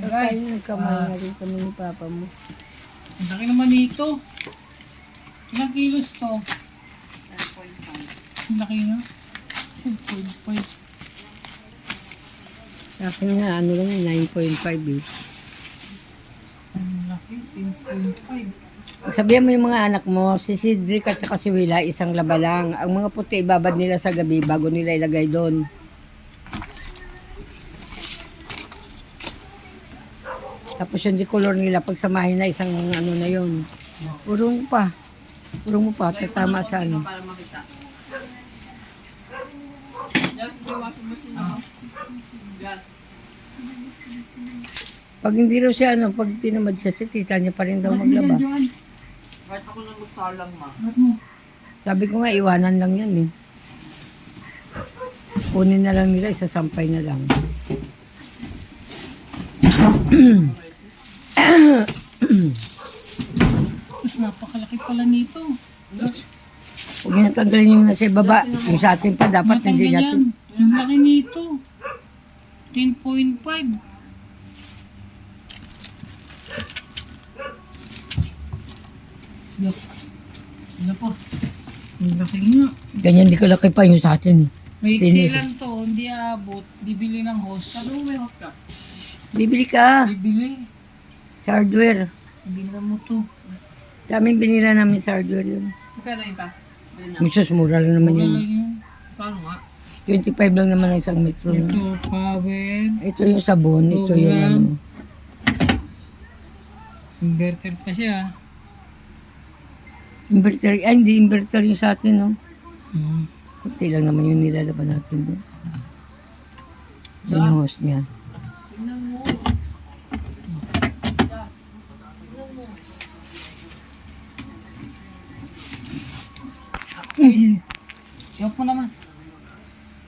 Tayo nagkamay na rin kami ni Papa mo. Ang laki naman nito. Ilang kilos to? 10.5. Ang laki na. 10.5. Sa akin nga, ano lang, 9.5 eh. Ang laki, 10.5. Sabihan mo yung mga anak mo, si Cedric at saka si Willa, isang laba lang. Ang mga puti, ibabad nila sa gabi bago nila ilagay doon. Tapos yung decolor nila, pagsamahin na isang ano na yun. Urong pa. Urong mo pa, tatama sa ano. Para makita. Just the washing machine mo. Yes. Pag hindi raw siya, ano, pag tinamad siya, si tita niya pa rin daw maglaba. Kahit ako nang magsalang ma. Sabi ko nga, iwanan lang yan eh. Kunin na lang nila, isasampay na lang. Mas napakalaki pala nito. Huwag niya tanggalin yung nasa ibaba. Yung sa atin pa, dapat hindi Matanggal natin. yan. Ang laki nito. 10.5. Look. Ano po? Ang laki nga. Ganyan, di kalaki pa yung sa atin eh. May Tinis. lang to, hindi aabot. Bibili ng host. Sabi mo may host ka? Bibili ka. Bibili. Sa hardware. Hindi na mo to. Daming binila namin sa hardware yun. Magkano yun pa? Bili niya. Misos, mura lang naman Wala yun. lang yun. Kano nga? 25 lang naman ang isang metro. Ito, No? power. Ito yung sabon, ito yung Program. ano. Inverter pa siya. Inverter, ay hindi inverter yung sa atin, no? Hmm. Kunti lang naman yung nilalaban natin doon. Yan yung host niya. Tingnan mo. Yup mo naman.